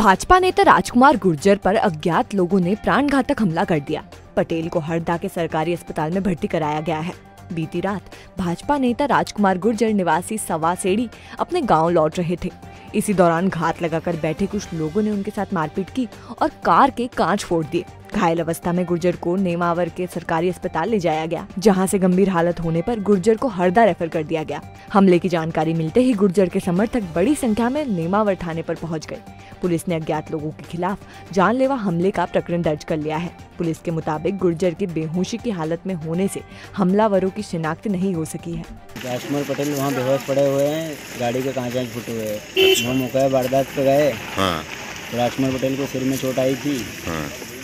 भाजपा नेता राजकुमार गुर्जर पर अज्ञात लोगों ने प्राणघातक हमला कर दिया। पटेल को हरदा के सरकारी अस्पताल में भर्ती कराया गया है। बीती रात भाजपा नेता राजकुमार गुर्जर निवासी सवासेड़ी अपने गांव लौट रहे थे। इसी दौरान घात लगाकर बैठे कुछ लोगों ने उनके साथ मारपीट की और कार के कांच फोड़ दिए। घायल अवस्था में गुर्जर को नेमावर के सरकारी अस्पताल ले जाया गया, जहां से गंभीर हालत होने पर गुर्जर को हरदा रेफर कर दिया गया। हमले की जानकारी मिलते ही गुर्जर के समर्थक बड़ी संख्या में नेमावर थाने पर पहुंच गए। पुलिस ने अज्ञात लोगों के खिलाफ जानलेवा हमले का प्रकरण दर्ज कर लिया है। पुलिस के मुताबिक गुर्जर की बेहोशी की हालत में होने से हमलावरों की शिनाख्त नहीं हो सकी है। राजकुमार पटेल वहाँ बेहोश पड़े हुए हैं, गाड़ी के कांच फूटे हुए हैं। वो मौका वारदात पे गए। तो राजकुमार पटेल को सिर में चोट आई थी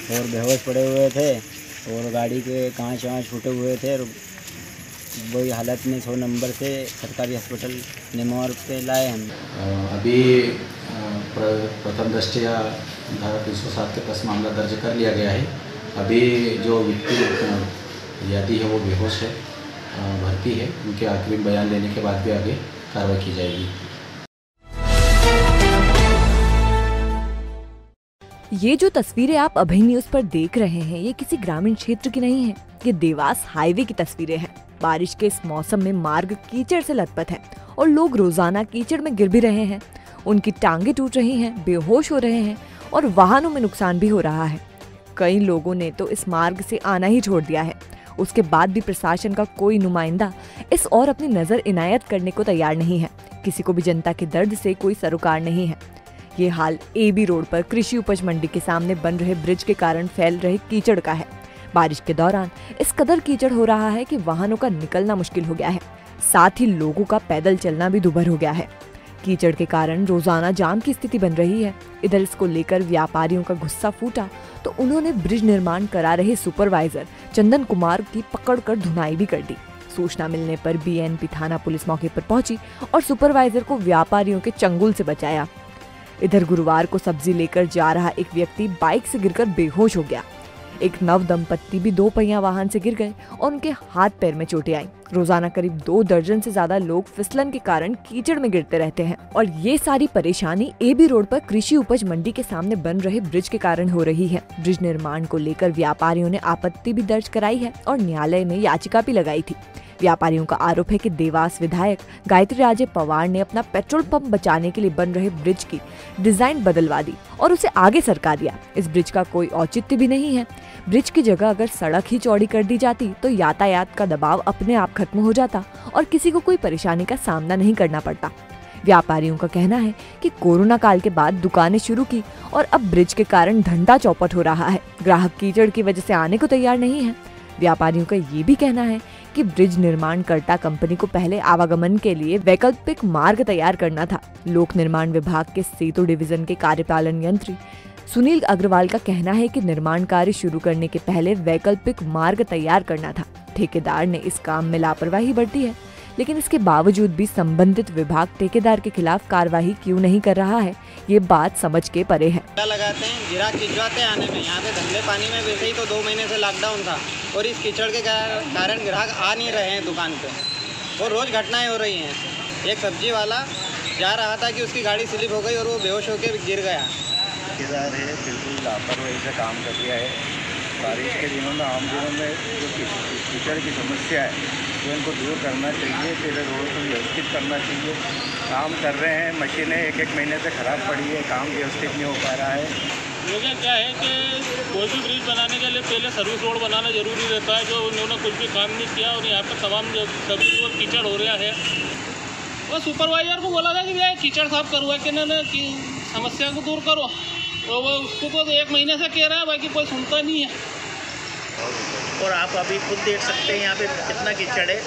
और बेहोश पड़े हुए थे और गाड़ी के कांच फूटे हुए थे और वही हालत में 100 नंबर से सरकारी हॉस्पिटल नेमावर पे लाए हम। अभी प्रथम दृष्टया धारा 307 के तहत मामला दर्ज कर लिया गया है। अभी जो व्यक्ति यादी है वो बेहोश है, भर्ती है। उनके आखिरी बयान लेने के बाद भी आगे कार्रवाई की जाएगी। ये जो तस्वीरें आप अभी न्यूज पर देख रहे हैं, ये किसी ग्रामीण क्षेत्र की नहीं है। ये देवास हाईवे की तस्वीरें हैं। बारिश के इस मौसम में मार्ग कीचड़ से लथपथ है और लोग रोजाना कीचड़ में गिर भी रहे हैं। उनकी टांगे टूट रही हैं, बेहोश हो रहे हैं और वाहनों में नुकसान भी हो रहा है। कई लोगों ने तो इस मार्ग से आना ही छोड़ दिया है। उसके बाद भी प्रशासन का कोई नुमाइंदा इस और अपनी नजर इनायत करने को तैयार नहीं है। किसी को भी जनता के दर्द से कोई सरोकार नहीं है। ये हाल AB रोड पर कृषि उपज मंडी के सामने बन रहे ब्रिज के कारण फैल रहे कीचड़ का है। बारिश के दौरान इस कदर कीचड़ हो रहा है कि वाहनों का निकलना मुश्किल हो गया है। साथ ही लोगों का पैदल चलना भी दुभर हो गया है। कीचड़ के कारण रोजाना जाम की स्थिति बन रही है। इधर इसको लेकर व्यापारियों का गुस्सा फूटा तो उन्होंने ब्रिज निर्माण करा रहे सुपरवाइजर चंदन कुमार की पकड़कर धुनाई भी कर दी। सूचना मिलने पर BNP थाना पुलिस मौके पर पहुंची और सुपरवाइजर को व्यापारियों के चंगुल से बचाया। इधर गुरुवार को सब्जी लेकर जा रहा एक व्यक्ति बाइक से गिरकर बेहोश हो गया। एक नव दंपत्ति भी 2 पहिया वाहन से गिर गए और उनके हाथ पैर में चोटें आईं। रोजाना करीब 2 दर्जन से ज्यादा लोग फिसलन के कारण कीचड़ में गिरते रहते हैं और ये सारी परेशानी AB रोड पर कृषि उपज मंडी के सामने बन रहे ब्रिज के कारण हो रही है। ब्रिज निर्माण को लेकर व्यापारियों ने आपत्ति भी दर्ज कराई है और न्यायालय में याचिका भी लगाई थी। व्यापारियों का आरोप है कि देवास विधायक गायत्री राजे पवार ने अपना पेट्रोल पंप बचाने के लिए बन रहे ब्रिज की डिजाइन बदलवा दी और उसे आगे सरका दिया। इस ब्रिज का कोई औचित्य भी नहीं है। ब्रिज की जगह अगर सड़क ही चौड़ी कर दी जाती तो यातायात का दबाव अपने आप खत्म हो जाता और किसी को कोई परेशानी का सामना नहीं करना पड़ता। व्यापारियों का कहना है कि कोरोना काल के बाद दुकानें शुरू की और अब ब्रिज के कारण धंधा चौपट हो रहा है। ग्राहक कीचड़ की वजह से आने को तैयार नहीं है। व्यापारियों का ये भी कहना है कि ब्रिज निर्माणकर्ता कंपनी को पहले आवागमन के लिए वैकल्पिक मार्ग तैयार करना था। लोक निर्माण विभाग के सेतु डिवीजन के कार्यपालन यंत्री सुनील अग्रवाल का कहना है कि निर्माण कार्य शुरू करने के पहले वैकल्पिक मार्ग तैयार करना था। ठेकेदार ने इस काम में लापरवाही बरती है, लेकिन इसके बावजूद भी संबंधित विभाग ठेकेदार के खिलाफ कार्रवाई क्यों नहीं कर रहा है, ये बात समझ के परे है। लगाते हैं, गिराक खिंचवाते हैं आने में। यहाँ पे धंधे पानी में वैसे ही तो 2 महीने से लॉकडाउन था और इस कीचड़ के कारण ग्राहक आ नहीं रहे हैं दुकान पे और रोज घटनाएं हो रही हैं। एक सब्जी वाला जा रहा था कि उसकी गाड़ी स्लिप हो गई और वो बेहोश होकर गिर गया। ठेकेदार है बिल्कुल लापरवाही से काम कर दिया है। बारिश के दिनों में, आम दिनों में जो कीचड़ की समस्या है तो इनको दूर करना चाहिए। पहले रोड को व्यवस्थित करना चाहिए। काम कर रहे हैं, मशीनें 1-1 महीने से ख़राब पड़ी है, काम व्यवस्थित नहीं हो पा रहा है। मुझे क्या है कि कोई भी ब्रिज बनाने के लिए पहले सर्विस रोड बनाना जरूरी रहता है, जो उन्होंने कुछ भी काम नहीं किया और यहाँ पर तमाम सभी जो कीचड़ हो रहा है। और सुपरवाइजर को बोला था कि भैया कीचड़ साफ करवा के ना कि समस्या को दूर करो, तो वो उसको तो 1 महीने से कह रहा है, बाकी कोई सुनता नहीं है। और आप अभी खुद देख सकते हैं यहाँ पे कितना कीचड़ है।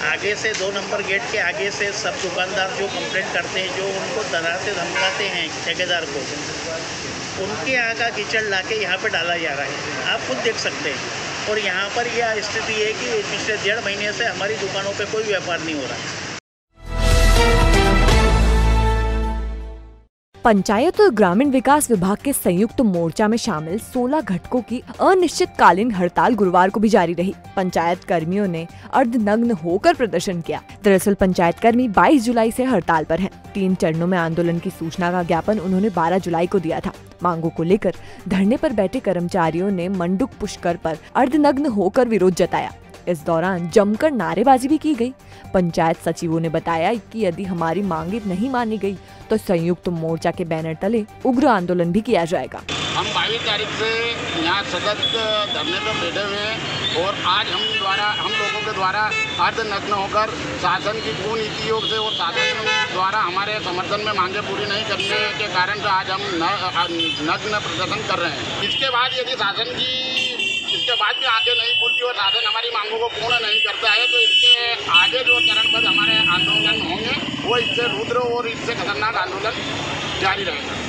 आगे से 2 नंबर गेट के आगे से सब दुकानदार जो कंप्लेंट करते हैं, जो उनको डराते धमकाते हैं ठेकेदार को, उनके यहाँ का कीचड़ लाके यहाँ पे डाला जा रहा है। आप खुद देख सकते हैं। और यहाँ पर यह स्थिति है कि पिछले 1.5 महीने से हमारी दुकानों पे कोई व्यापार नहीं हो रहा है। पंचायत और ग्रामीण विकास विभाग के संयुक्त मोर्चा में शामिल 16 घटकों की अनिश्चितकालीन हड़ताल गुरुवार को भी जारी रही। पंचायत कर्मियों ने अर्धनग्न होकर प्रदर्शन किया। दरअसल पंचायत कर्मी 22 जुलाई से हड़ताल पर हैं। 3 चरणों में आंदोलन की सूचना का ज्ञापन उन्होंने 12 जुलाई को दिया था। मांगों को लेकर धरने पर बैठे कर्मचारियों ने मंडूक पुष्कर पर अर्धनग्न होकर विरोध जताया। इस दौरान जमकर नारेबाजी भी की गई। पंचायत सचिवों ने बताया कि यदि हमारी मांगे नहीं मानी गई तो संयुक्त मोर्चा के बैनर तले उग्र आंदोलन भी किया जाएगा। हम 22 तारीख से यहाँ सतत धरने पर बैठे हुए हैं और आज हम लोगों के द्वारा अर्धनग्न होकर शासन की कुनीतियों से और शासन द्वारा हमारे समर्थन में मांगे पूरी नहीं करने के कारण से आज हम नग्न प्रदर्शन कर रहे हैं। इसके बाद यदि शासन की इसके बाद भी आगे नहीं खुलती और शासन हमारी मांगों को पूर्ण नहीं करता है तो इसके आगे जो चरणबद्ध हमारे आंदोलन होंगे वो इससे रुद्र और इससे खतरनाक आंदोलन जारी रहेगा।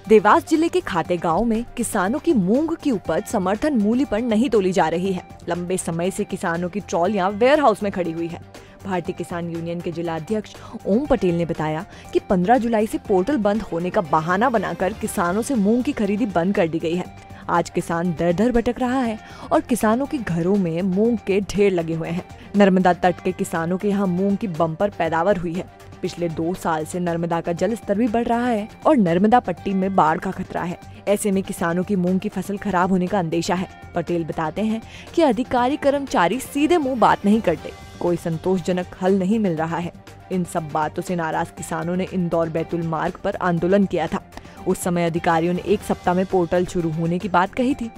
देवास जिले के खाते गांव में किसानों की मूंग की उपज समर्थन मूल्य पर नहीं तोली जा रही है। लंबे समय से किसानों की ट्रॉलियां वेयर हाउस में खड़ी हुई है। भारतीय किसान यूनियन के जिला अध्यक्ष ओम पटेल ने बताया कि 15 जुलाई से पोर्टल बंद होने का बहाना बनाकर किसानों से मूंग की खरीदी बंद कर दी गई है। आज किसान दर दर भटक रहा है और किसानों के घरों में मूंग के ढेर लगे हुए हैं। नर्मदा तट के किसानों के यहाँ मूंग की बम्पर पैदावार हुई है। पिछले 2 साल से नर्मदा का जल स्तर भी बढ़ रहा है और नर्मदा पट्टी में बाढ़ का खतरा है। ऐसे में किसानों की मूंग की फसल खराब होने का अंदेशा है। पटेल बताते हैं कि अधिकारी कर्मचारी सीधे मुंह बात नहीं करते, कोई संतोषजनक हल नहीं मिल रहा है। इन सब बातों से नाराज किसानों ने इंदौर बैतूल मार्ग पर आंदोलन किया था। उस समय अधिकारियों ने 1 सप्ताह में पोर्टल शुरू होने की बात कही थी,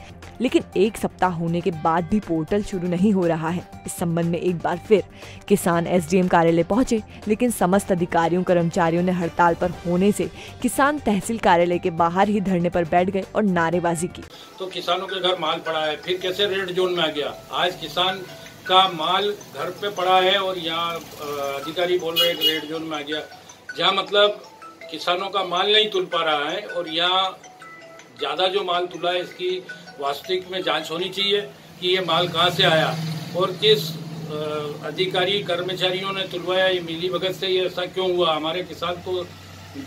लेकिन 1 सप्ताह होने के बाद भी पोर्टल शुरू नहीं हो रहा है। इस संबंध में एक बार फिर किसान एसडीएम कार्यालय पहुंचे, लेकिन समस्त अधिकारियों कर्मचारियों ने हड़ताल पर होने से किसान तहसील कार्यालय के बाहर ही धरने पर बैठ गए और नारेबाजी की। तो किसानों के घर माल पड़ा है, फिर कैसे रेड जोन में आ गया? आज किसान का माल घर पे पड़ा है और यहाँ अधिकारी बोल रहे हैं कि रेड जोन में आ गया, जहाँ मतलब किसानों का माल नहीं तुल पा रहा है। और यहाँ ज़्यादा जो माल तुला है इसकी वास्तविक में जांच होनी चाहिए कि ये माल कहाँ से आया और किस अधिकारी कर्मचारियों ने तुलवाया। ये मिली भगत से ये ऐसा क्यों हुआ? हमारे किसान तो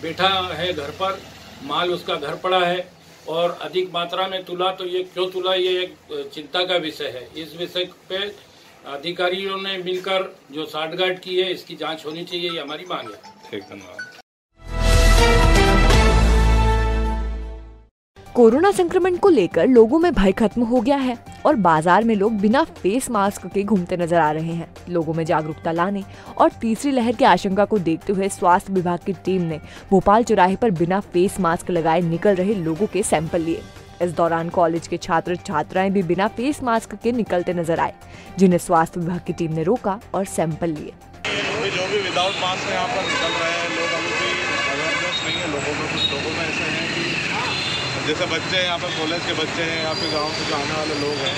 बैठा है घर पर, माल उसका घर पड़ा है और अधिक मात्रा में तुला, तो ये क्यों तुला, ये एक चिंता का विषय है। इस विषय पे अधिकारियों ने मिलकर जो साठगांठ की है इसकी जांच होनी चाहिए, ये हमारी मांग है। ठीक, धन्यवाद। कोरोना संक्रमण को लेकर लोगों में भय खत्म हो गया है और बाजार में लोग बिना फेस मास्क के घूमते नजर आ रहे हैं। लोगों में जागरूकता लाने और तीसरी लहर की आशंका को देखते हुए स्वास्थ्य विभाग की टीम ने भोपाल चौराहे पर बिना फेस मास्क लगाए निकल रहे लोगों के सैंपल लिए। इस दौरान कॉलेज के छात्र छात्राएं भी बिना फेस मास्क के निकलते नजर आए, जिन्हें स्वास्थ्य विभाग की टीम ने रोका और सैंपल लिए। जो भी विदाउट मास्क यहाँ पर निकल रहे हैं लोग, अभी भी अवेयरनेस नहीं है लोगों में। कुछ लोगों में ऐसे हैं कि जैसे बच्चे हैं, यहाँ पर कॉलेज के बच्चे हैं या फिर गांव से जो आने वाले लोग हैं,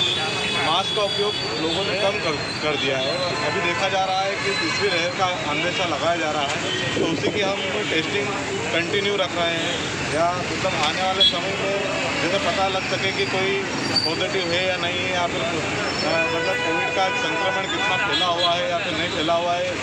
मास्क का उपयोग लोगों ने कम कर दिया है। अभी देखा जा रहा है कि तीसरी लहर का अंदेशा लगाया जा रहा है, तो उसी की हम टेस्टिंग कंटिन्यू रख रहे हैं, या मतलब आने वाले समय में जैसे पता लग सके कि कोई पॉजिटिव है या नहीं है, या फिर मतलब कोविड का संक्रमण कितना फैला हुआ है या फिर नहीं फैला हुआ है,